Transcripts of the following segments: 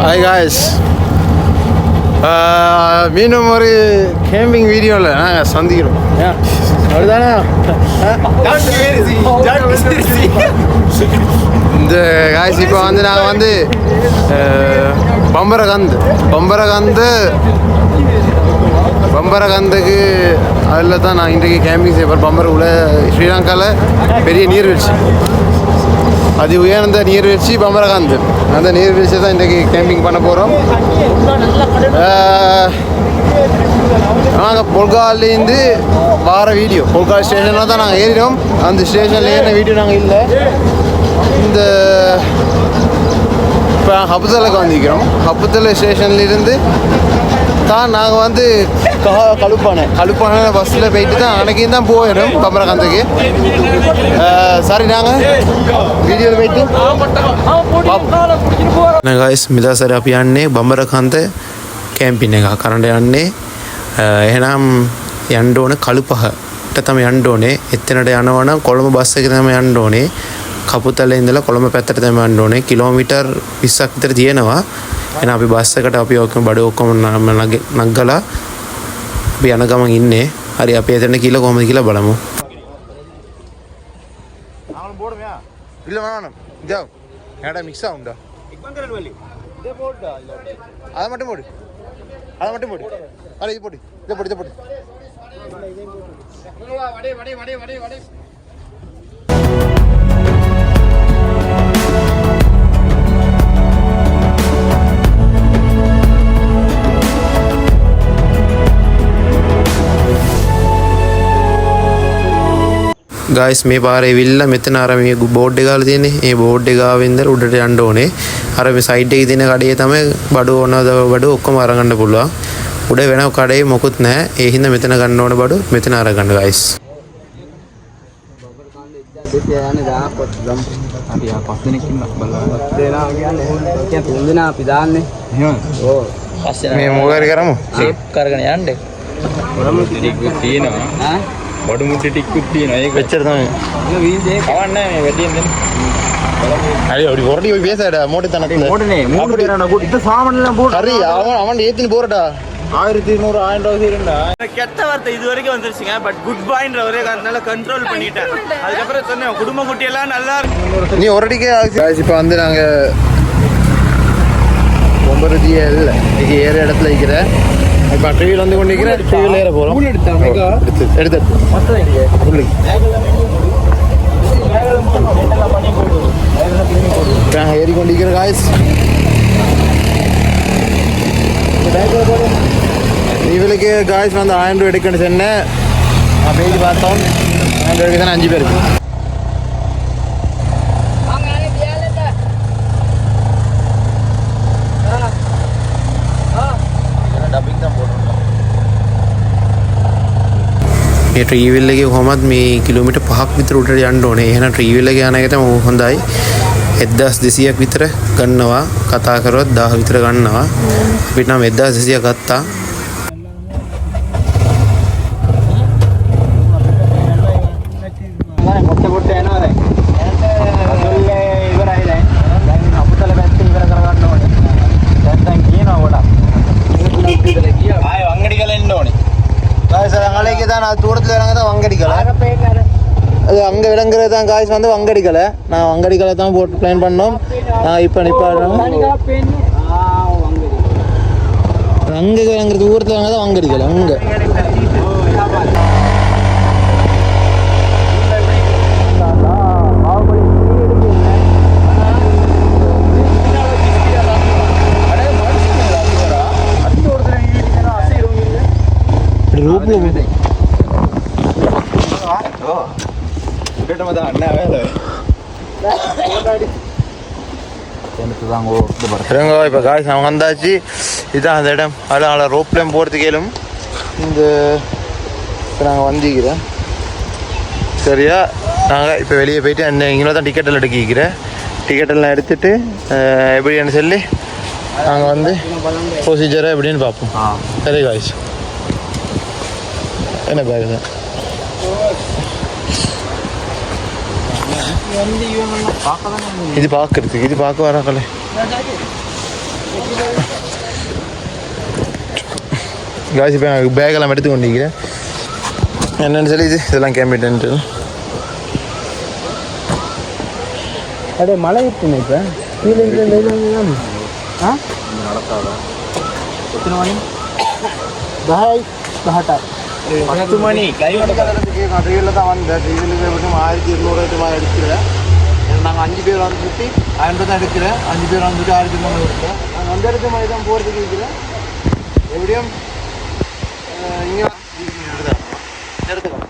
Hi guys, மீண்டும் ஒரு camping வீடியோவில் நாங்கள் சந்திக்கிறோம். அப்படிதானே? இந்த காய்ஸ் இப்போ வந்து நாங்கள் வந்து பம்பரகந்துக்கு அதில் தான் நான் இன்றைக்கு கேம்பிங் செய்வேன். பம்பரக்குள்ள ஸ்ரீலங்காவில் பெரிய நீர்வீழ்ச்சி, அது உயர்ந்த நீர்வீழ்ச்சி பம்பரகாந்த். அந்த நீர்வீழ்ச்சி தான் இன்றைக்கி கேம்பிங் பண்ண போகிறோம். நாங்கள் பொல்காலேருந்து வார வீடியோ, பொல்கால் ஸ்டேஷனில் தான் நாங்கள் ஏறினோம். அந்த ஸ்டேஷனில் ஏறின வீடியோ நாங்கள் இல்லை. இந்த இப்போ ஹப்புத்தலுக்கு வந்திருக்கிறோம். ஹப்புத்தல் ஸ்டேஷன்லேருந்து தான் நாங்கள் வந்து கழுப்பான பஸ்ஸில் போயிட்டு தான் அன்றைக்கும் தான் போயிடும் பம்பரகாந்துக்கு. சரி, நாங்கள் வீடியோவில் போயிட்டு ගයිස් මිදාසර අපි යන්නේ බම්බරකන්ද කැම්පින් එක කරන්න යන්නේ. එහෙනම් යන්න ඕන කළුපහට තමයි යන්න ඕනේ. එතනට යනවනම් කොළඹ බස් එකේ තමයි යන්න ඕනේ. කපුතලේ ඉඳලා කොළඹ පැත්තට තමයි යන්න ඕනේ. කිලෝමීටර් 20ක් විතර තියෙනවා. එහෙනම් අපි බස් එකට අපි ඔක්කොම බඩ ඔක්කොම නගලා අපි යන ගමන් ඉන්නේ. හරි, අපි එතන කියලා කොහොමද කියලා බලමු. இல்லை வேணாம், இதோ ஏடா மிக்ஸ் ஆகும்டா. அதை மட்டும் போடு. இது போட்டு இதை போட்டு ගයිස් මේ පාරේ විල්ල මෙතන අර මේ බෝඩ් එක ගාලා තියෙන්නේ. ඒ බෝඩ් එක ගාව ඉඳලා උඩට යන්න ඕනේ. අර මේ සයිඩ් එකේ තියෙන කඩේ තමයි බඩු ඕනද බඩු ඔක්කොම අරගන්න පුළුවන්. උඩ වෙන කඩේ මොකුත් නැහැ. ඒ හින්දා මෙතන ගන්න ඕන බඩු මෙතන අරගන්න ගයිස්. මේ මොකද කරමු? කරගෙන යන්න. බඩු මුට්ටි ටිකකුත් තියෙනවා. ඒක එච්චර තමයි. ඒක වීසේ කවන්නේ නැහැ මේ වැඩියෙන් දෙන්න. හරි, ඔඩි ඔරඩි ඔය பேசடா மோட்டை தனக்கு மோட்டனே மூணு பேரான கூட்டி இந்த சாமான்லாம் போடு. ஹரி, அவன் ஏத்தின்னு போறடா. 1200 1000 ரூபாய் சீரண்டா. கெட்ட வார்த்தை இது வரைக்கும் வந்துருச்சுங்க. பட் குட் பாய்ன்ற ஒரே காரணத்தால கண்ட்ரோல் பண்ணிட்டேன். அதுக்கப்புறம் சொன்னேன் குடும்ப குட்டி எல்லாம் நல்லா இருக்கு. நீ ஒரடிக்கே गाइस இப்போ வந்து நாங்க ஒம்பரதியே இல்ல இங்க ஏற இடத்துல இருக்கிற இப்போ ட்ரீவில் வந்து கொண்டு இருக்கிற ட்ரீவில் ஏற போகிறோம். எடுத்து நாங்கள் ஏறிக்கொண்டிருக்கிற காய்ஸ். இவளுக்கு காய்ஸ் வந்து 1000 ரூபாய் எடுக்கணும்னு சொன்னேன். பேசி பார்த்தோம் 1000 ரூபாய்க்கு தானே 5 பேருக்கு. මේ ට්‍රීවිල් එකේ කොහොමද මේ කිලෝමීටර් 5ක් විතර උඩට යන්න ඕනේ. එහෙනම් ට්‍රීවිල් එක යන එක තමයි හොඳයි. 1200ක් විතර ගන්නවා. කතා කරොත් 1000 විතර ගන්නවා. අපිට නම් 1200 ගත්තා. පොට්ට යනවා දැන්. අසල්ලේ ඉවරයි දැන්. දැන් අපතල පැත්තේ ඉවර කරගන්න ඕනේ. දැන් කියනවා ගොඩක්. ආයෙ වංගඩිකල එන්න ඕනේ. காய்ஸ் அது அங்கலைக்கு தான் நான் தூரத்தில் இறங்க தான் வங்கடிக்கலை. அது அங்கே விளங்குறது தான் காய்ஸ் வந்து வங்கடிக்கலை. நான் வங்கடிக்கலை தான் போட்டு பிளான் பண்ணோம். நான் இப்போ நிப்பாடுறோம். அங்கே விளங்குறது தூரத்தில் இறங்க தான் வங்கடிக்கலை. அங்கே இப்போ காய்ஸ் அவங்க வந்தாச்சு. இதுதான் அந்த இடம். அதில் ரோப்லேயும் போகிறதுக்கு கேளும். இந்த இப்போ நாங்கள் வந்திக்கிறேன். சரியா, நாங்கள் இப்போ வெளியே போயிட்டு அந்த இங்கே தான் டிக்கெட்டெல்லாம் எடுக்கிக்கிறேன். டிக்கெட்டெல்லாம் எடுத்துகிட்டு எப்படின்னு சொல்லி நாங்கள் வந்து ப்ரொசீஜரை எப்படின்னு பார்ப்போம். சரி காய்ஸ், என்ன பேக் தான் இது பார்க்கறதுக்கு, இது பார்க்க வராங்களே. காய்ஸ் இப்போ எனக்கு பேக்கெல்லாம் எடுத்து கொண்டிருக்கிறேன். என்னென்னு சொல்லி இதெல்லாம் கேம்பிட்டு அப்படியே மழை இருக்குண்ணே இப்போ கீழே ஆ எத்தனை மணி பாய் பாட்டா 10 மணி ட்ரெயினில் தான் வந்தேன். ட்ரெயினில் மட்டும் 1200 ரூபாய் எடுக்கிறேன். நாங்கள் 5 பேர் வந்து சுற்றி 500 தான் எடுக்கிறேன். 5 பேர் வந்து சுற்றி 1300 எடுக்கிறேன். நாங்கள் அந்த இடத்து மாதிரி தான் போகிறதுக்கு இருக்கிறேன். எப்படியும் இங்கே எடுத்துக்கலாம்.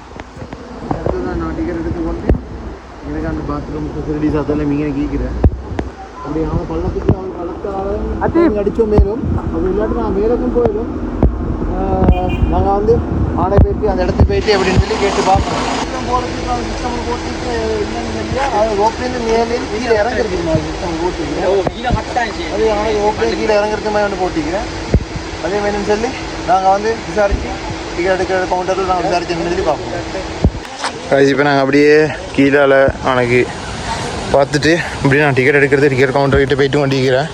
எடுத்து தான் நான் டிக்கெட் எடுத்துக்கொண்டு எனக்கு அந்த பாத்ரூம் ஃபெசிலிட்டிஸ் அதெல்லாம் இங்கே கேட்குறேன். அப்படி அவங்க பள்ளத்துக்கு அவங்க பள்ளத்தாலும் அடித்தோம் மேலும் அப்படி இல்லாட்டி நான் மேலுக்கும் போயிடும். நாங்கள் வந்து ஆனை போயிட்டு அந்த இடத்துக்கு போயிட்டு எப்படின்னு சொல்லி கேட்டு பார்ப்போம். போகிறதுக்கு அவங்க சிஸ்டம் போட்டுட்டு என்னன்னு சொல்லியா அது ரோப்லேருந்து மேலேருந்து கீழே இறங்குறதுக்கு மாதிரி சிஸ்டம் போட்டுக்கிறேன். அது அவனுக்கு ரோப்லேருந்து கீழே இறங்குறது மாதிரி ஒன்று போட்டிக்கிறேன். அதே மாதிரின்னு சொல்லி நாங்கள் வந்து விசாரித்து டிக்கெட் எடுக்கிற கவுண்டரில் நாங்கள் விசாரித்து என்ன சொல்லி பார்ப்போம். இப்போ நாங்கள் அப்படியே கீழே அவனுக்கு பார்த்துட்டு இப்படி நான் டிக்கெட் எடுக்கிறது டிக்கெட் கவுண்டர்கிட்ட போயிட்டு கொண்டிருக்கிறேன்.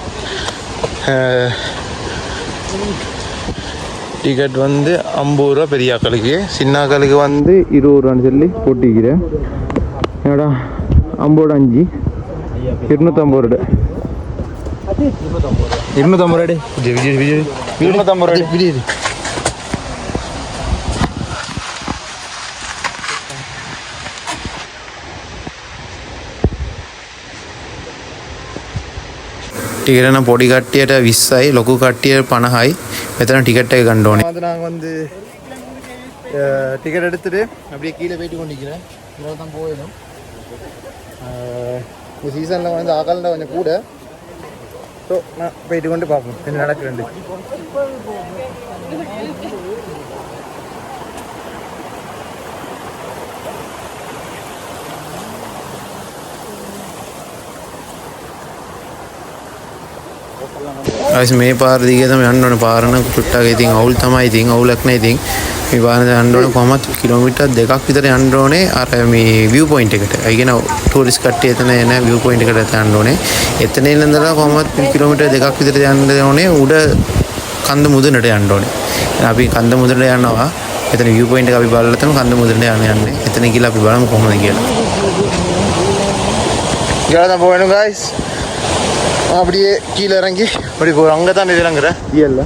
டிக்கெட் வந்து 50 ரூபா பெரிய ஆக்களுக்கு, சின்ன ஆக்களுக்கு வந்து 20 ரூபான்னு சொல்லி போட்டிக்கிறேன். என்னடா 50 5 250 ரூபா 250 ரூபா விஜய் விஜய் விஜய் 250 ரூபா விஜய். ටිකටන පොඩි කට්ටියට 20යි ලොකු කට්ටියට 50යි. මෙතන ටිකට් එක ගන්න ඕනේ. வந்து நாங்கள் வந்து டிக்கெட் எடுத்துட்டு அப்படியே கீழே போயிட்டு கொண்டிருக்கிறேன். இவ்வளோ தான் போயிடும். இந்த சீசனில் வந்து ஆக்கால் கொஞ்சம் கூட. ஸோ நான் போயிட்டு கொண்டு பார்ப்போம் என்ன நடக்குதுண்டு. මේ පාර දිගේ තමයි යන්න ඕනේ. පාරන කුට්ටාගේ ඉතින් අවුල් තමයි. ඉතින් අවුලක් නැහැ. ඉතින් මේ පාරේ යන්න ඕනේ කොහමද කිලෝමීටර් 2ක් විතර යන්න ඕනේ අර මේ view point එකට. ඒ කියන ටූරිස්ට් කට්ටිය එතන එන view point එකට යන්න ඕනේ. එතන ඉඳලා කොහමද කිලෝමීටර් 2ක් විතර යන්න ඕනේ උඩ කන්ද මුදුනට යන්න ඕනේ. අපි කන්ද මුදුනට යනවා. එතන view point එක අපි බලලා තමයි කන්ද මුදුනට යන්නේ. එතන ගිහලා අපි බලමු කොහොමද කියලා. இங்கே தான் போகணும் காய்ஸ். அப்படியே கீழே இறங்கி அப்படி போகிறோம். அங்கே தான் இது இறங்குறேன் இல்லை.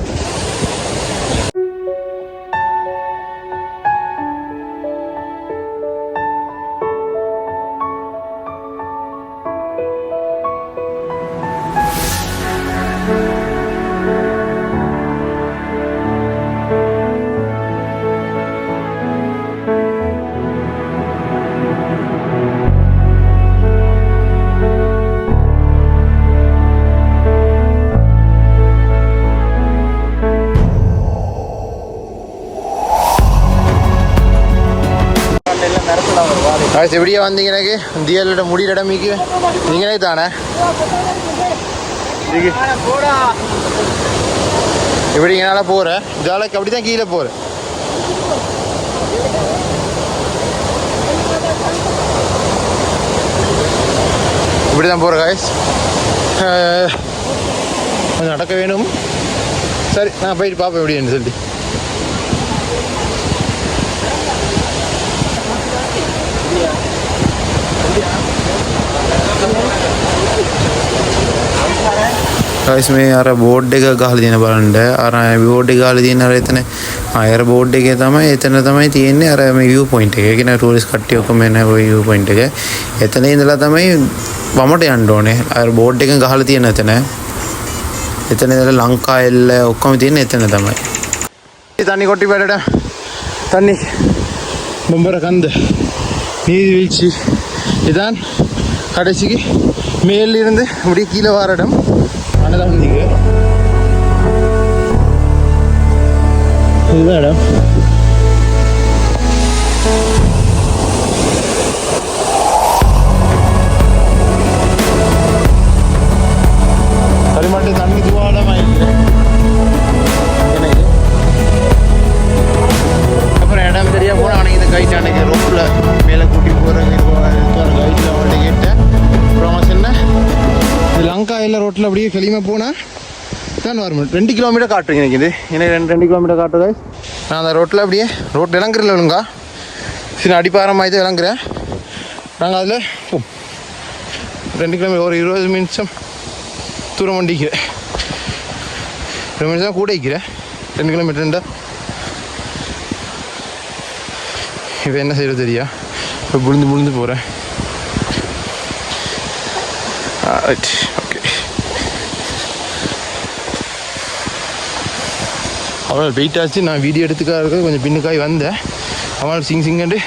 காய்ஸ் எப்படியே வந்தீங்க எனக்கு தியலோட முடிகிற இடம் மிக்க நீங்களே தானே இப்படி என்னால் போகிறேன். ஜாலைக்கு அப்படி தான் கீழே போகிறேன். இப்படி தான் போகிறேன் காய்ஸ். கொஞ்சம் நடக்க வேணும். சரி நான் போயிட்டு பார்ப்பேன் எப்படின்னு சொல்லி. गाइस මේ අර බෝඩ් එක ගහලා තියෙන බලන්න. අර බෝඩ් එක ගහලා තියෙන අර එතන අර බෝඩ් එකේ තමයි එතන තමයි තියෙන්නේ අර මේ view point එක. ඒ කියන්නේ ටූරිස්ට් කට්ටිය ඔක්කොම එන view point එක. එතන ඉඳලා තමයි වමට යන්න ඕනේ. අර බෝඩ් එක ගහලා තියෙන එතන. එතන ඉඳලා ලංකා එල්ල ඔක්කොම තියෙන්නේ එතන තමයි. தண்ணி கொட்டி போயிட தண்ணி பொம்பர கந்து நீர்வீழ்ச்சி இதான் கடைசிக்கு மேலிருந்து அப்படியே கீழே வர இடம். அனதான் வந்தீங்க இதுதான் இடம். களிமட்டு தண்ணி துவாடமாக அப்புறம் இடம் தெரியா போன அவனுக்கு இந்த கைட்டு அன்னைக்கு ரோட்டில் மேலே கூட்டி போகிறேன் கைட்டில் அவன்கிட்ட கேட்டேன். அப்புறம் அவன் சொன்ன இது லங்கா இல்லை ரோட்டில் அப்படியே கிளிமை போனால் தான் வரும் 2 கிலோமீட்டர் காட்டுறீங்க எனக்கு இது எனக்கு 2 கிலோமீட்டர் காட்டுறது நான் அந்த ரோட்டில் அப்படியே ரோட்டில் இறங்குறல ஒழுங்கா சரி அடிப்பாரமாக இது இறங்குறேன் நாங்கள் அதில் 2 கிலோமீட்டர் ஒரு 20 நிமிஷம் தூரம் வண்டிக்கிறேன் 20 நிமிஷம் கூட வைக்கிறேன் 2 கிலோமீட்டர்ண்டா இப்போ என்ன செய்யறது தெரியா இப்போ புழுந்து போகிறேன் ரைட் ஓகே அவள் வெயிட் ஆச்சு நான் வீடியோ எடுத்துக்காக கொஞ்சம் பின்னுக்காய் வந்தேன் அவள் சிங்கண்டு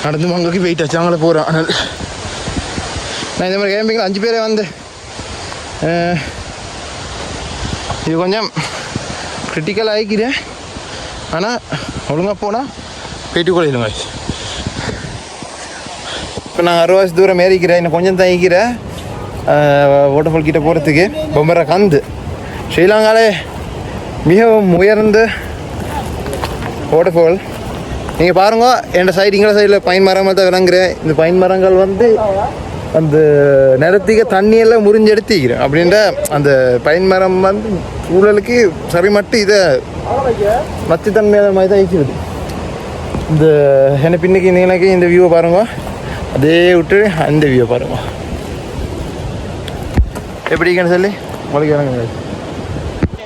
நடந்து வாங்கக்கு வெயிட் ஆச்சு அவங்கள போகிறேன் ஆனால் நான் இந்த மாதிரி கேம்பிங்கில் 5 பேரே வந்தேன் இது கொஞ்சம் கிரிட்டிக்கல் ஆகிக்கிறேன் ஆனால் ஒழுங்காக போனால் போயிட்டு கூட இல்லைங்க இப்போ நான் 60 தூரம் ஏறிக்கிறேன் இன்னும் கொஞ்சம் தான் ஏறிக்கிறேன் வாட்டர்ஃபால் கிட்டே போகிறதுக்கு பொம்பரை கந்து ஸ்ரீலங்காலே மிகவும் உயர்ந்த வாட்டர்ஃபால் நீங்கள் பாருங்க என் சைடு இங்கே சைடில் பைன் மரமாக தான் விளங்குறேன் இந்த பைன் மரங்கள் வந்து அந்த நிலத்துக்கு தண்ணியெல்லாம் முறிஞ்சு எடுத்திக்கிறேன் அப்படின்ற அந்த பைன் மரம் வந்து சூழலுக்கு சரி மட்டும் இதை நச்சுத்தன்மையான மாதிரி தான் இருக்கிறது இந்த என்ன பின்னுக்கு எனக்கு இந்த வியூவை பாருங்க அதே விட்டு அந்த வியூவை பாருங்க எப்படிங்கன்னு சொல்லி உங்களுக்கு விளங்குங்க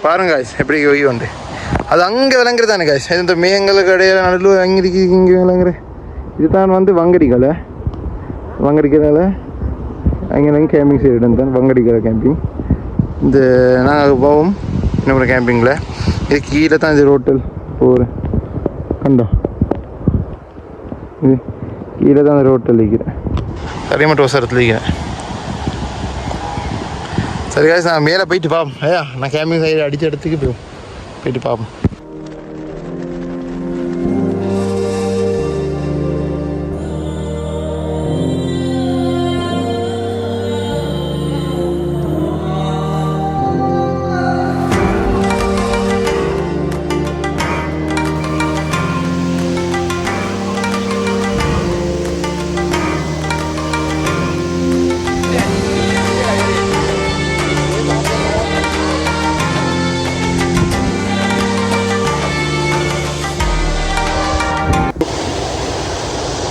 பாருங்க காய்ஸ் எப்படி வியூ உண்டு அது அங்கே விளங்குறது தானே காய்ஸ் இந்த மேகங்களுக்கு இடையில நடுவில் அங்கிருக்கு இங்கே விளங்குற இதுதான் வந்து வங்கடிக்கலை அங்கே கேம்பிங் செய்கிற இடம் தான் வங்கடிக்கலை கேம்பிங் இந்த நாங்கள் போவோம் இன்னொரு கேம்பிங்கில் இது கீழே தான் இது ரோட்டில் போகிறேன் கண்டோம் இது கீழே தான் அந்த ரோட்டில் இருக்கிறேன் கரியமட்டு அவசரத்தில் இருக்கிறேன் சரி காய்ஸ் நான் மேலே போயிட்டு பார்ப்போம் ஐயா நான் கேம்பிங் சைடு அடித்த இடத்துக்கு போயிட்டு பார்ப்போம்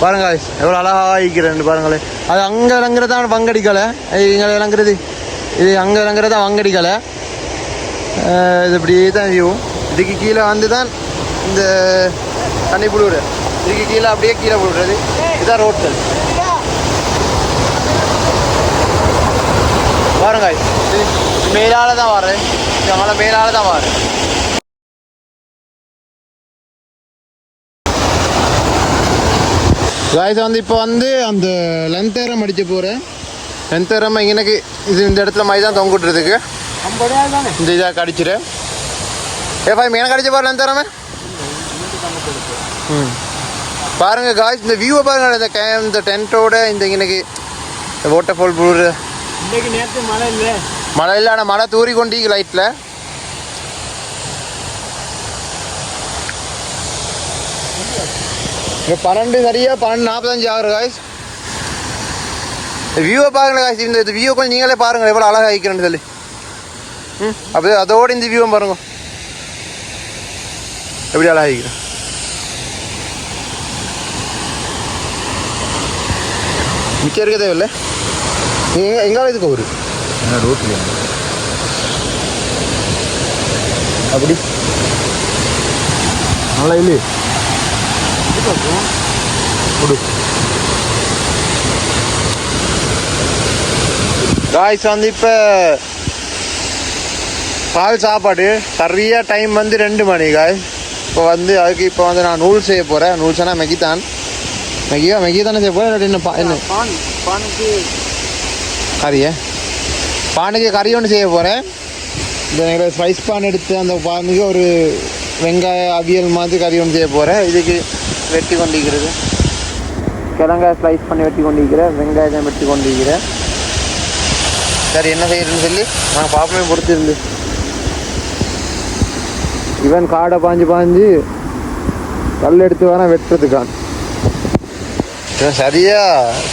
பாருங்க எவ்வளோ அழகாக இருக்கிறேன் பாருங்களேன் அது அங்கே விளங்குறது தான் வங்கடிக்கலை இங்கே விளங்குறது இது அங்கே விளங்குறது தான் வங்கடிக்கலை இது இப்படியே தான் வியூ இதுக்கு கீழே வந்து தான் இந்த தண்ணி புழுவுற இதுக்கு கீழே அப்படியே கீழே புழுவுறது இதுதான் ரோட்டல் பாருங்க மேலால் தான் வரேன் மலை மேலால் தான் வரேன் காய்ஸ் வந்து இப்போ வந்து அந்த லென்த்தேரம் அடிக்க போகிறேன் லென்த்தேரம் எனக்கு இது இந்த இடத்துல மாதிரி தான் தொங்கிட்டுறதுக்கு இந்த இதாக கடிச்சிடும் பாய் எனக்கு அடிச்ச போகிற லென்த்தேரமே பாருங்க காய்ஸ் இந்த வியூவை பாருங்க இந்த டென்ட்டோட இந்த எனக்கு வாட்டர்ஃபால் ப்ளூரு மழை இல்லை ஆனால் மழை தூரி கொண்டிருக்கு லைட்டில் இப்போ 12 சரியா 12:45 ஆகுது காய்ஸ் வியூவை பாருங்க காய்ஸ் இந்த வியூவை கொஞ்சம் நீங்களே பாருங்கள் எவ்வளோ அழகாக ஆகிக்கிறேன்னு சொல்லி அப்படியே அதோடு இந்த வியூவை பாருங்க எப்படி அழகாக ஆகிக்கிறேன் மிச்சம் இருக்க தேவையில்லை எங்காவது இதுக்கு ஒரு ரோட்டில் அப்படி நல்லா இல்லையே காய்ஸ் வந்து இப்போ பால் சாப்பாடு சரியாக டைம் வந்து 2 மணி காய்ஸ் இப்போ வந்து அதுக்கு இப்போ வந்து நான் நூல் செய்ய போகிறேன் நூல்ஸ்னா மெகிதான் மெகி தானே செய்ய போகிறேன் என்ன பானுக்கு கறியை பானுக்கு கறி ஒன்று செய்ய போகிறேன் இந்த ஸ்பைஸ் பான் எடுத்து அந்த பானுக்கு ஒரு வெங்காய அவியல் மாதிரி கறி ஒன்று செய்ய போகிறேன் இதுக்கு வெட்டி கொண்டிருக்கிறது கிழங்காய் ஸ்லைஸ் பண்ணி வெட்டி கொண்டிருக்கிறேன் வெங்காயத்தை வெட்டி கொண்டிருக்கிறேன் சரி என்ன செய்யறதுன்னு சொல்லி நான் பாப்பமே பொறுத்திருந்து இவன் காடை பாஞ்சு கல் எடுத்து வரேன் வெட்டுறதுக்கான் இவன் சரியா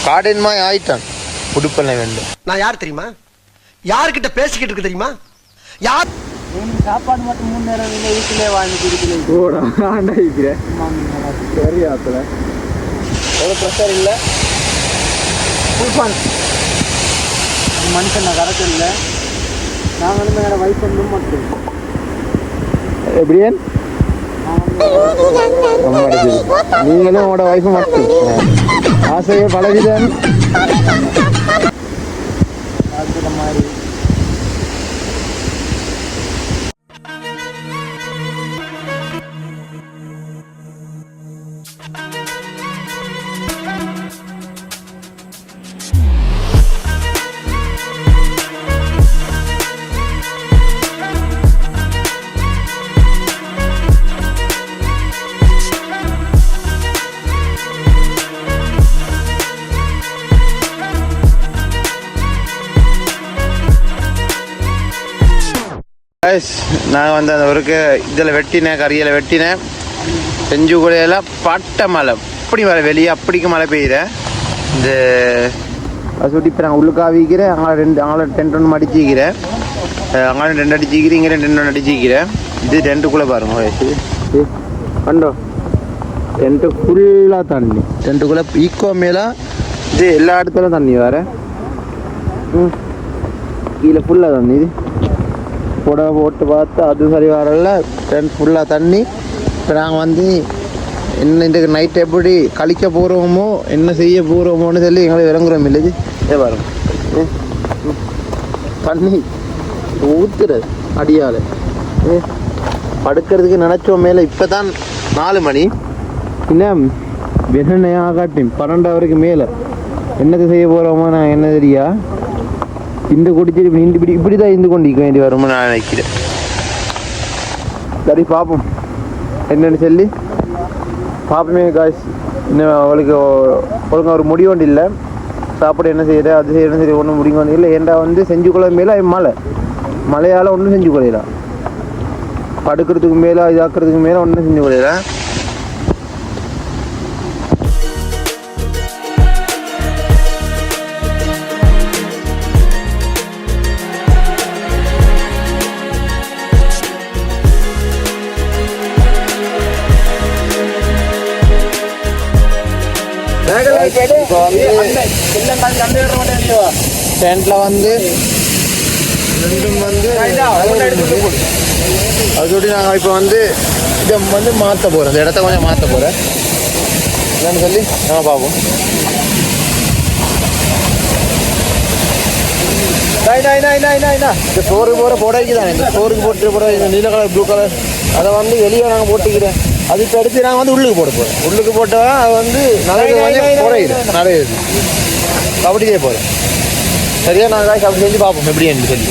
காடின்மாய் ஆயிட்டான் உடுப்பெல்லாம் வேண்டும் நான் யார் தெரியுமா யாருக்கிட்ட பேசிக்கிட்டு இருக்கு தெரியுமா யார் சாப்பாடு மட்டும் 3 நேரம் இல்லை வீட்டிலே வாழ்ந்து குடிக்கல சரி ஆத்துல ஒரு ப்ரெஷர் இல்லை மனுஷன் நான் கரெக்ட் இல்லை நாங்களும் என்னோட வைஃப் வந்து மட்டும் எப்படியே நீங்களும் உங்களோட வைஃப் மட்டும் ஆசையை பழகிதான் பார்க்குற மாதிரி நான் வந்து அந்த ஒருக்கு இதில் வெட்டினேன் கறியில் வெட்டினேன் செஞ்சு கூடையெல்லாம் பட்ட மழை அப்படி மழை வெளியே அப்படிக்கு மழை பெய்யுறேன் இந்த அதை சுட்டி இப்போ நாங்கள் உள்ளுக்காவிக்கிறேன் அங்கே டென்ட் ஒன்று அடிச்சிக்கிறேன் அங்கே 2 அடிச்சிக்கிறேன் இங்கே 2 அடிச்சிக்கிறேன் இது டென்ட்டுக்குள்ளே பாருங்க வயசு கண்டோ டென்ட்டு ஃபுல்லாக தண்ணி டென்ட்டுக்குள்ளே ஈக்கோ மேலே இது எல்லா இடத்துலையும் தண்ணி வேறு கீழே ஃபுல்லாக தண்ணி இது புடவை போட்டு பார்த்து அது சரி வரல டென்ட் ஃபுல்லாக தண்ணி இப்போ நாங்கள் வந்து என்ன இன்றைக்கு நைட் எப்படி கழிக்க போகிறோமோ என்ன செய்ய போகிறோமோன்னு சொல்லி எங்களை இறங்குறோம் இல்லைது ஏ வரும் தண்ணி ஊற்றுறது அடியால் படுக்கிறதுக்கு நினச்சோம் மேலே இப்போ தான் 4 மணி இன்னும் வெண்ணையாக காட்டும் 12 வரைக்கும் மேலே என்னது செய்ய போகிறோமோ நான் என்ன தெரியா இந்த குடிச்சிட்டு இப்படி தான் இருந்து கொண்டிருக்க வேண்டி வரும்னு நான் நினைக்கிறேன் சரி பார்ப்போம் என்னென்னு சொல்லி பார்ப்போமே காய்ஸ் இன்னும் அவளுக்கு ஒழுங்காக ஒரு முடிவு ஒன்று இல்லை சாப்பாடு என்ன செய்யுது அது செய்யணும் சரி ஒன்றும் முடிவு ஒன்று இல்லை ஏன்டா வந்து செஞ்சு கொள்ள மேலே மழையால் ஒன்றும் செஞ்சு கொள்ளலாம் படுக்கிறதுக்கு மேலே இதாக்குறதுக்கு மேலே ஒன்றும் செஞ்சு கொள்ளலாம் டென்ட்ல வந்து ரெண்டும் வந்து அது சொல்லி நாங்கள் இப்போ வந்து இதை வந்து மாற்ற போகிறோம் இந்த இடத்த கொஞ்சம் மாற்ற போகிறேன் என்னன்னு சொல்லி நாங்கள் பார்ப்போம் இந்த சோறுக்கு போகிற புடவைக்கு தானே இந்த சோறுக்கு போட்டு புடவை இந்த நீல கலர் ப்ளூ கலர் அதை வந்து வெளியே நாங்கள் போட்டுக்கிறேன் அதுக்கு அடுத்து நாங்கள் வந்து உள்ளுக்கு போட போகிறோம் உள்ளுக்கு போட்டால் அது வந்து நிறைய குறையுது நிறைய கபடியே போகிறோம் சரியா நாங்கள் கபடி செஞ்சு பார்ப்போம் எப்படின்னு சொல்லி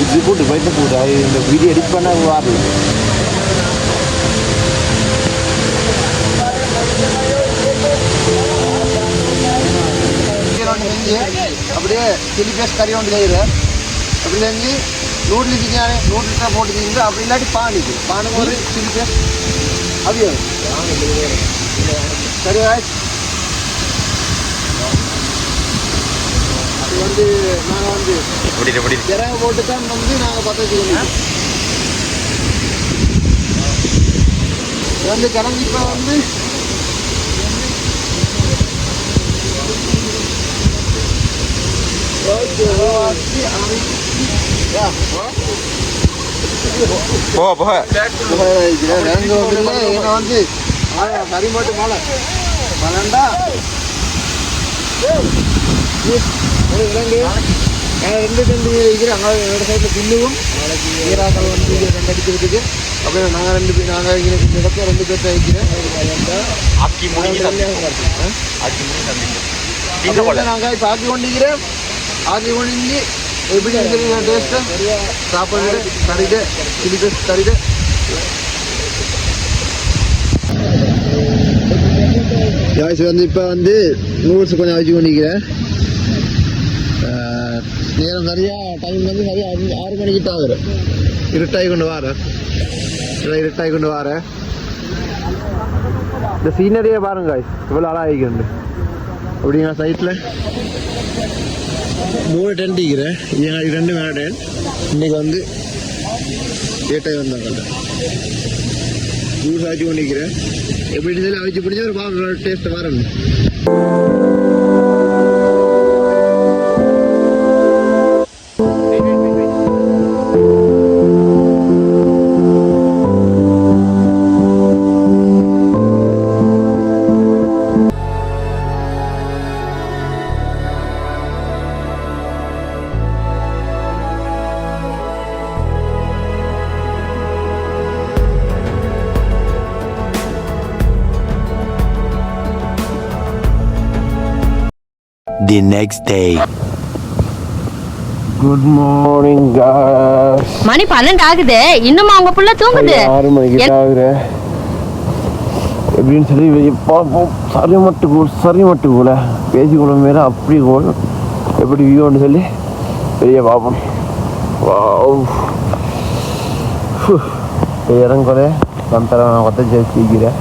இது போட்டு பைட்டு போட்டு அது இந்த வீடியோ எடிட் பண்ண வரல அப்படியே சில்லி பேஸ்ட் கறி ஒன்று செய்யுது அப்படி செஞ்சு நூடுல்ஸ் சிக்கன் நூடுல்ஸாக போட்டு செஞ்சு அப்படி இல்லாட்டி பானுக்கு ஒரு சில்லி பேஸ்ட் அப்படியே சரி அது வந்து நாங்கள் வந்து இறங்க போட்டு தான் வந்து நாங்கள் பற்ற வச்சுக்கணும் வந்து கிளம்பி இப்போ வந்து ஏன்னா வந்து கறி மட்டும் மழை மழைண்டா விலங்கு 2 இருக்கிறேன் அங்கே 2 சைடில் பின்னுவும் ஈராக்கள் வந்து 2 அடிக்கிறதுக்கு அப்படியே நாங்கள் 2 பேர் நாங்கள் இங்கே இந்த இடத்துல 2 பேர்த்த வைக்கிறேன் நாங்கள் இப்போ ஆக்கி கொண்டிருக்கிறேன் ஆக்கி கொண்டு எப்படி இருக்குங்க டேஸ்ட்டு சாப்பாடு கறிது இது கறிது யாய்ஸ் வந்து இப்போ வந்து நூடுல்ஸ் கொஞ்சம் அழிச்சு பண்ணிக்கிறேன் நேரம் சரியாக டைம் வந்து சரியாக 6 மணிக்கிட்ட ஆகுது இருட்டாகி கொண்டு வரேன் இருட்டாகி கொண்டு வரேன் இந்த சீனரியே பாருங்க இவ்வளோ அழகாகிக்கிறேன் அப்படிங்களா சைட்டில் 3 டென்ட் இருக்கிறேன் எங்களுக்கு 2 மேலே டென்ட் இன்றைக்கி வந்து ஏட்டாகி வந்தாங்க ஜூஸ் ஆச்சு பண்ணிக்கிறேன் எப்படி சொல்லி அழிச்சு பிடிச்சா ஒரு பாருங்க டேஸ்ட்டு வரணும் The next day. Good morning guys மணி 12 ஆகுது இன்னும் அவங்க புள்ள தூங்குது 6 மணிக்கு ஆகுது எப்படின்னு சொல்லி வெளியே பார்ப்போம் சரி மட்டும் கூட பேசிக்கொள்ள மேலே அப்படி கூட எப்படி வியூன்னு சொல்லி வெளியே பார்ப்போம் இறங்கொலை தந்தர வத்தச்சு வச்சுக்கிறேன்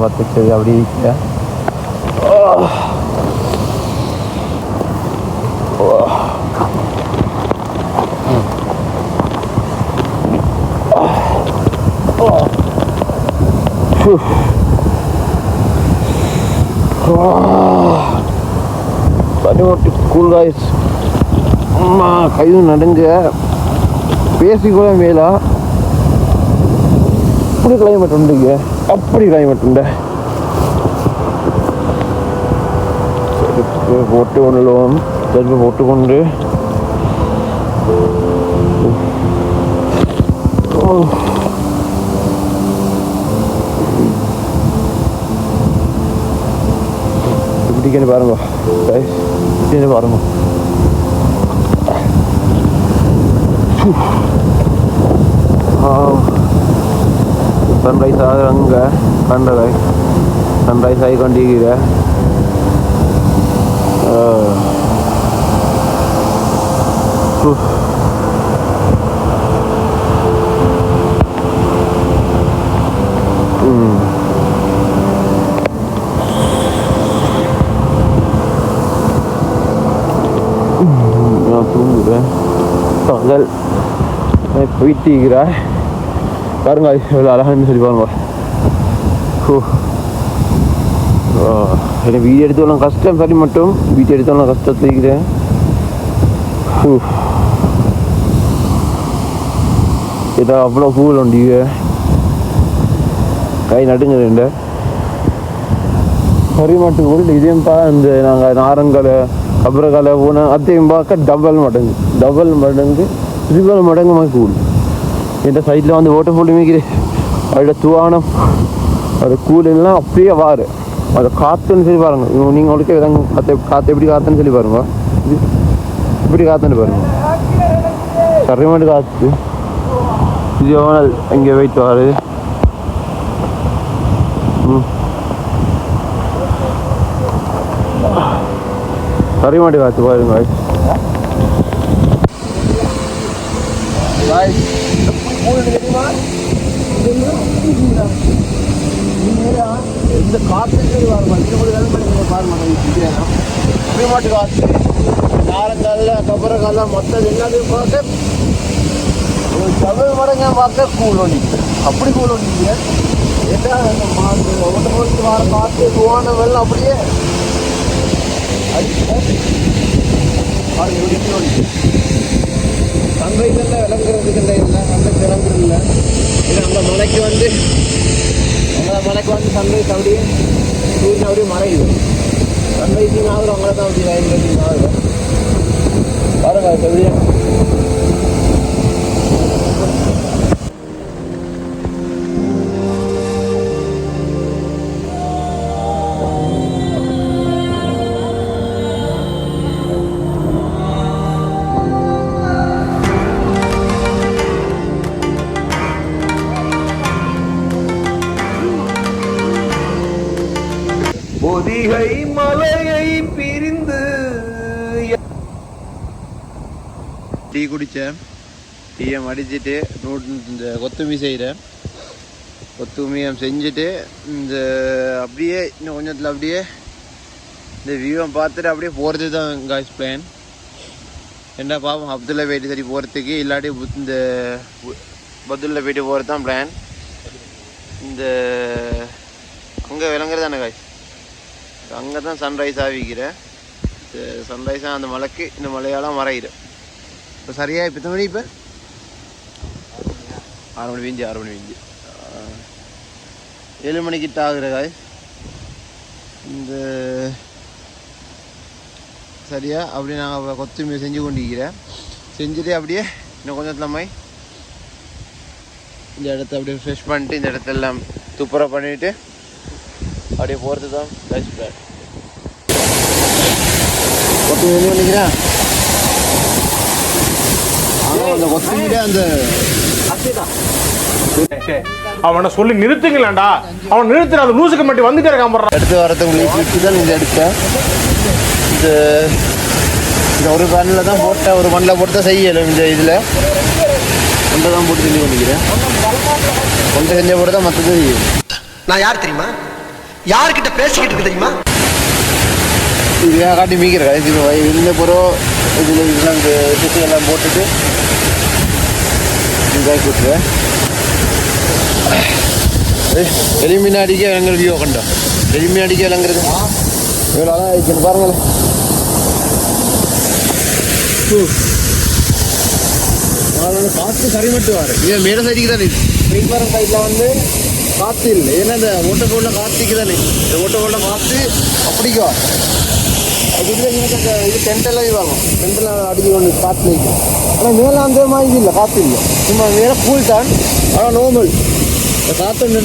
வத்தச்சு அப்படி இருக்கிறேன் பனிமட்டு கூல் காய்ஸ் அம்மா கையும் நடுங்க பேசிக்கூட மேலா அப்படி கிளைமேட் உண்டுங்க அப்படி கிளைமேட் உண்டு போட்டு கொண்டுள்ளோம் செருப்பு போட்டுக்கொண்டு இப்படின்னு பாருங்க இப்படின்னு பாருங்க சன்ரைஸ் ஆகுது அங்கே கண்டதை சன்ரைஸ் ஆகி கொண்டிருக்கிற நான் தூங்குறேன் பகல் போயிட்டிருக்கிறேன் பாருங்க எவ்வளோ அழகான்னு சொல்லி பாருங்க எனக்கு வீடியோ எடுத்தவங்க கஷ்டம் சரி மட்டும் வீடியோ எடுத்தவங்க கஷ்டத்தில் இருக்கிறேன் ஏதோ அவ்வளோ கூல் உண்டு கை நடுங்க சரி மட்டும் கூட இதையும் இந்த நாங்கள் நாரங்காலை அப்புறக்கால போனால் அத்தையும் பார்க்க டபுள் மடங்கு ட்ரிபிள் மடங்கு மாதிரி கூடு எந்த சைடில் வந்து ஓட்ட போட்டு மிக்கிறேன் அதோட துவானம் அது கூலெல்லாம் அப்படியே வாரு அதை காற்றுன்னு சொல்லி பாருங்க நீங்கள் உங்களுக்கு காற்று எப்படி காற்றுன்னு சொல்லி பாருங்க இது இப்படி காற்றுன்னு பாருங்க சரிமாட்டு காற்று இது எவ்வளோ இங்கே வெயிட் வாரு சரிமாட்டு காற்று பாருங்க இந்த காற்று பாருங்க காற்று நாரங்கால கபரக்கால மொத்தம் எல்லாத்தையும் பார்க்க ஒரு தமிழ் மடங்க பார்க்க கூல் ஒண்ணி அப்படி கூல் ஒண்ணிங்க ஏன்னா ஒன்று வர காற்று போன வெள்ளம் அப்படியே சன்ரைஸில் விளங்குறதுக்கு இல்லை சன்ரைஸ் விளங்குறது இல்லை ஏன்னா அந்த மலைக்கு வந்து சன்ரைஸ் அப்படியே சூரியன் அப்படியே மறையுது சன்ரைஸிங் ஆகுது அவங்கள தான் அப்படி ரைசிங் ஆகுது பாருங்க எப்படியா பொதிகை மலையை பிரிந்து டீ குடித்தேன். டீயை மடிச்சுட்டு இந்த கொத்துமி செய்கிறேன். கொத்துமியம் செஞ்சுட்டு இந்த அப்படியே இன்னும் கொஞ்சத்தில் அப்படியே இந்த வியூவை பார்த்துட்டு அப்படியே போகிறது தான் காய்ஸ் பிளான். என்ன பாப்போம், அப்துல்லா போயிட்டு சரி போகிறதுக்கு, இல்லாட்டி இந்த பத்துல்ல போயிட்டு போகிறது தான் பிளான். இந்த அங்கே விளங்குறது தானே காய்ஸ், அங்கே தான் சன்ரைஸ் ஆகிக்கிறேன். சன்ரைஸாக அந்த மலைக்கு இந்த மலையாலாம் மறையிடும். இப்போ சரியாக இப்போ மணி இப்போ 6 மணி வீஞ்சி 7 மணிக்கிட்ட ஆகுற காய்ஸ். இந்த சரியா அப்படி நாங்கள் கொத்துமீ செஞ்சு கொண்டிருக்கிறேன். செஞ்சுட்டு அப்படியே இன்னும் கொஞ்சத்தில் மாதிரி இந்த இடத்த அப்படியே ஃப்ரெஷ் பண்ணிட்டு இந்த இடத்தெல்லாம் துப்புரவு பண்ணிவிட்டு அப்படியே போகிறது தான் லைஃப் பிளான். கொத்துமீ என்ன பண்ணிக்கிறேன் அந்த கொத்துமீட அந்த அவனை சொல்லி நிறுத்துங்களேன்டா, அவன் நிறுத்துற அந்த லூசுக்கு மட்டும் வந்துட்டே இருக்கான். எடுத்து வரதுக்கு தான் இந்த எடுத்தேன். இந்த ஒரு மண்ணில் தான் போட்டேன், ஒரு மண்ணில் போட்டு தான் செய்யலை. இந்த இதில் கொண்டை தான் போட்டு செஞ்சு பண்ணிக்கிறேன். கொண்டை செஞ்ச போட்டு தான் மற்றது செய்யும். நான் யார் தெரியுமா, யார்கிட்ட பேசிக்கிட்டு இருக்கு தெரியுமா? இது காட்டி மீக்கிறேன். இந்த புறம் இதில் இதெல்லாம் இந்த சுற்றியெல்லாம் போட்டுட்டு இதாக கொடுத்துருவேன். எலிமினாடிக்கே விளங்குற வியூ கண்டோம். எலிமினாடிக்கே விளங்குறது இவ்வளோ அழகாக ஆயிடுச்சுன்னு பாருங்களேன். காற்று சரி மட்டும் வாரு. இது மேட சைடுக்கு தானே, மீன்பாரம் சைடில் வந்து காற்று இல்லை. ஏன்னா இந்த ஓட்டப்போடில் காற்றுக்கு தானே, இந்த ஓட்டப்போடில் காற்று அப்படிக்கா. அதுக்கு இது டென்ட்டெல்லாம் இதுவாகும், டென்ட்டெல்லாம் அடிக்க கொண்டு காற்று வைக்கும். ஆனால் மேலே அந்த மாதிரி இல்லை, காற்று இல்லை. சும்மா மேலே கூல் தான், ஆனால் நார்மல் காற்று இல்லை.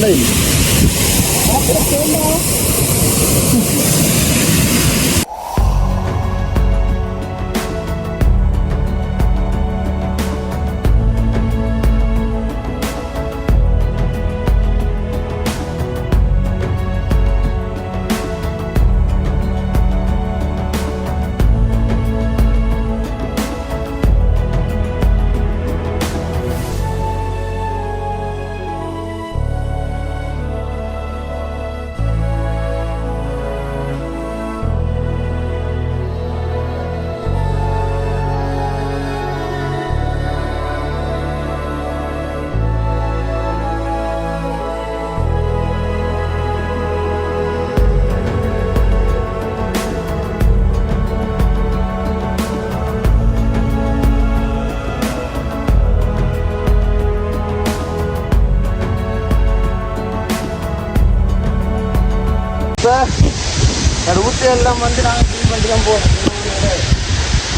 ரூட்டு எல்லாம் வந்து நாங்கள் க்ளீன் பண்ணிட்டு தான் போகிறோம்.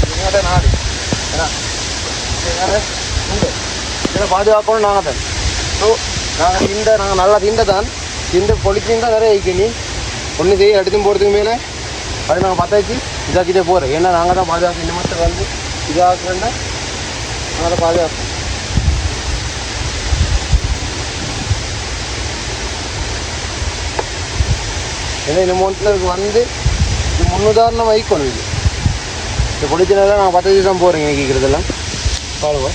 எங்களோட நாடு இதில் பாதுகாக்கணும் நாங்கள் தான். ஸோ நாங்கள் நல்லா திண்ட தான் திண்டு பொலிச்சின்னு தான் நிறைய வைக்கணி ஒன்று செய்ய எடுத்தும் போகிறதுக்கு மேலே அது நாங்கள் பற்றாச்சு இதாக்கிட்டே போகிறோம். ஏன்னா நாங்கள் தான் பாதுகாப்பு. இந்த மட்டும் வந்து இதாக்குறேன்னா நாங்கள் தான் பாதுகாப்போம். ஏன்னா இந்த மோட்டில் வந்து இது முன்னுதாரணம் வைக்கணும். இந்த பொலிச்சினால நாங்கள் பற்றாச்சு தான் போகிறோங்க கேட்குறதெல்லாம் பாருங்க.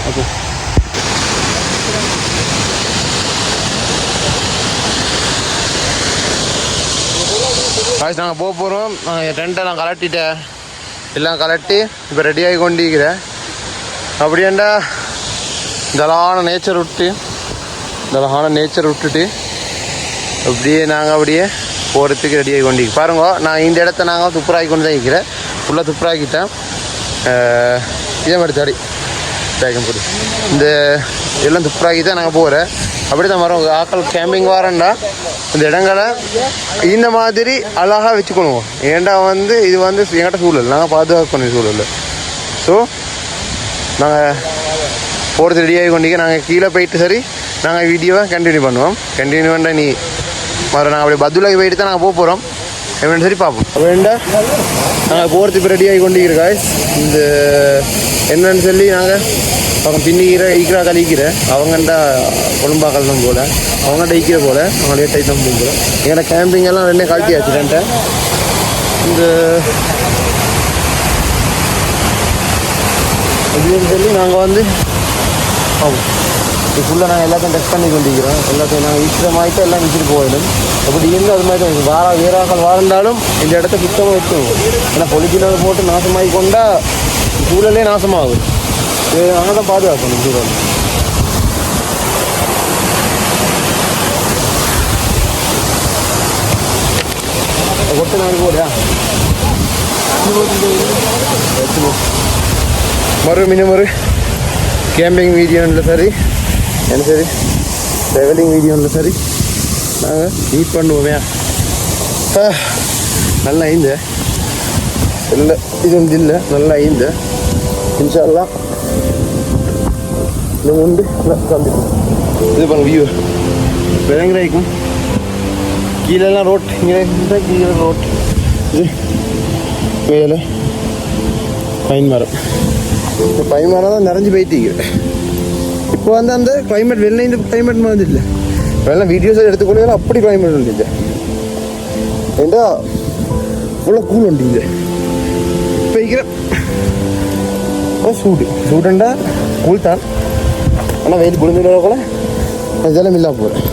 ஓகே நாங்கள் போக போகிறோம். டென்ட்டெல்லாம் கலட்டிட்டேன், எல்லாம் கலட்டி இப்போ ரெடியாகி கொண்டிருக்கிறேன். அப்படியாண்டா இதழான நேச்சர் விட்டுட்டு அப்படியே நாங்கள் அப்படியே போகிறதுக்கு ரெடியாகி கொண்டிருக்கோம். பாருங்க, நான் இந்த இடத்த நாங்கள் துப்புராகி கொண்டு தான் இருக்கிறேன். ஃபுல்லாக துப்புராக்கிட்டேன். இதே மாதிரி தடி பேக்கம் போட்டு இந்த எல்லாம் துப்புராக்கி தான் நாங்கள் போகிறேன். அப்படி தான் வரோம். ஆக்கள் கேம்பிங் வரேன்டா இந்த இடங்களை இந்த மாதிரி அழகாக வச்சுக்கணும். ஏன்டா வந்து இது வந்து எங்கிட்ட சூழல் நாங்கள் பாதுகாக்கணும் சூழல். ஸோ நாங்கள் போகிறது ரெடியாகி கொண்டிருக்க. நாங்கள் கீழே போயிட்டு சரி நாங்கள் வீடியோவை கண்டினியூ பண்ணுவோம். கண்டினியூ பண்ணால் நீ மறு நாங்கள் அப்படியே பத்துலாக்கி போயிட்டு தான் நாங்கள் போக போகிறோம். எப்படி சரி பார்ப்போம். அப்படின்டா நாங்கள் போகிறதுக்கு இப்போ ரெடியாகி கொண்டிருக்கிறோம். இந்த என்னன்னு சொல்லி நாங்கள் அவங்க பின்னிக்கிற ஈக்கிற கழிக்கிற அவங்கண்டா குழம்பாக்கள் தான் போல் அவங்கள்ட்ட ஈக்கிற போல் அவங்க லேட் ஆகி தான் போகிறோம். எங்களோட கேம்பிங் எல்லாம் ரெண்டே கழட்டியாச்சு ரெண்டை. இந்த இதுன்னு சொல்லி நாங்கள் வந்து இது ஃபுல்லாக நாங்கள் எல்லாத்தையும் டெஸ்ட் பண்ணி கொண்டிருக்கிறோம். எல்லாத்தையும் நாங்கள் ஈக்கிரமாயிட்டு எல்லாம் வச்சுட்டு போயிடும். அப்படி இருந்து அது மாதிரி தான் வேறாக்கள் வாழ்ந்தாலும் இந்த இடத்த சுத்தமாக வச்சுக்கணும். ஏன்னா பொலித்தீனை போட்டு நாசமாகி கொண்டா சூழலே நாசமாகும். நாங்கள் தான் பாதுகாக்கணும் சூழல். கொட்டு நாங்கள் போடியா மறு கேம்பிங் வீடியோவில் சரி என்ன சரி ட்ராவலிங் வீடியோவில் சரி நாங்கள் மீட் பண்ணுவோமே. நல்லா ஐந்து இல்லை இது வந்து இல்லை நல்லா ஐந்து இன்ஷால்லாம் இது உண்டு சந்திப்போம். இது பண்ண வியூ பயங்கரம் கீழெல்லாம் ரோட் இங்கே கீழே ரோட் இது மேலே பைன் மரம். இப்போ பைன் மரம் தான் நிறைஞ்சு போயிட்டு இப்போ வந்து அந்த கிளைமேட் வெளில இந்த கிளைமேட் மாதிரி இல்லை. வெள்ளம் வீடியோஸ் எடுத்துக்கொள்ள அப்படி கிளைமேட் உண்டு. ஏண்டா இவ்வளோ கூல் உண்டு இது இப்போ இருக்கிற சூடுண்டா கூல் தான். ஆனால் வெயில் குளிர்ந்துட கூட இதெல்லாம் இல்லாம போகிறேன்.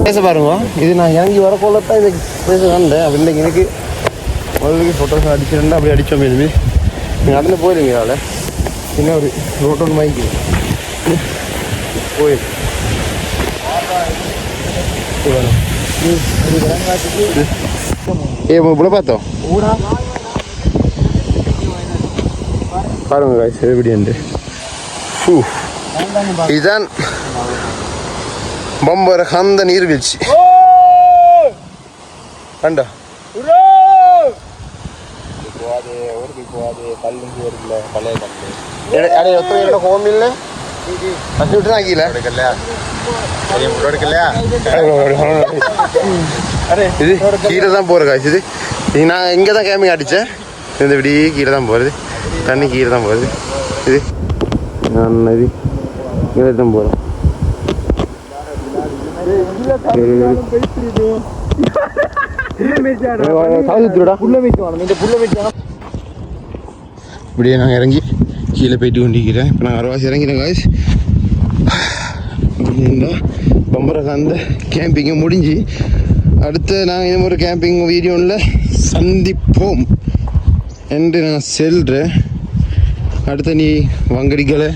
பேச பாருங்க. இது நான் இறங்கி வரப்போல தான் இந்த பேச வந்தேன். அப்படி எனக்கு முதலுக்கு ஃபோட்டோஸ் அடிச்சிருந்தா அப்படி அடித்தோம். இதுமாரி நீங்கள் நடந்து போயிருங்க. அதில் இன்னும் ஒரு ரோட் ஒன்று வாங்கி போயிரு இப்படி பார்த்தோம் பாருங்க காய்ச்சி எப்படின்ட்டு. இதுதான் பம்பர கந்த நீர்வீழ்ச்சி கண்டா. கோமில்ல கட்டி விட்டு ஆக்கில இது கீழே தான் போகிற காய்ச்சி. இது நான் இங்கே தான் கேம்பிங் அடித்தேன். இந்த இப்படி கீழே தான் போகிறது. தண்ணி கீழே தான் போகிறது. இது நான் இது கீழே தான் போகிறேன். இப்படியே நாங்கள் இறங்கி கீழே போயிட்டு கொண்டிருக்கிறேன். இப்போ நாங்கள் அரவாசி இறங்கிட்டேன் காய்ஸ். பம்பரகாந்த கேம்பிங்கை முடிஞ்சு அடுத்து நாங்கள் இன்னும் ஒரு கேம்பிங் வீடியோவில் சந்திப்போம் என்று நான் செல்றேன். அடுத்த நீ வங்கடிக்கலை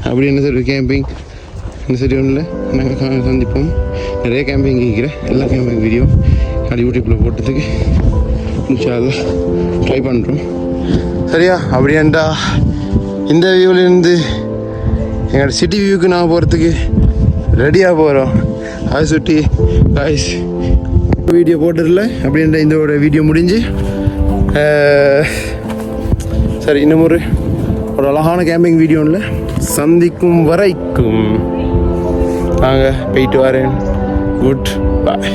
அப்படின்னு சொல்லி கேம்பிங் இந்த சரி ஒன்றில் நாங்கள் சந்திப்போம். நிறைய கேம்பிங் கேட்குறேன். எல்லா கேம்பிங் வீடியோ அது யூடியூப்பில் போட்டதுக்கு இன்ஷால்லாஹ் ட்ரை பண்ணுறோம். சரியா? அப்படியாண்டா இந்த வியூவிலேருந்து எங்களோட சிட்டி வியூவுக்கு நான் போகிறதுக்கு ரெடியாக போகிறோம். அதை சுட்டி காய்ஸ் வீடியோ போட்டதில்ல. அப்படின்ற இந்த ஒரு வீடியோ முடிஞ்சு சரி இன்னும் ஒரு அழகான கேம்பிங் வீடியோவில் சந்திக்கும் வரைக்கும் நாங்கள் போயிட்டு வரேன். குட் பாய்.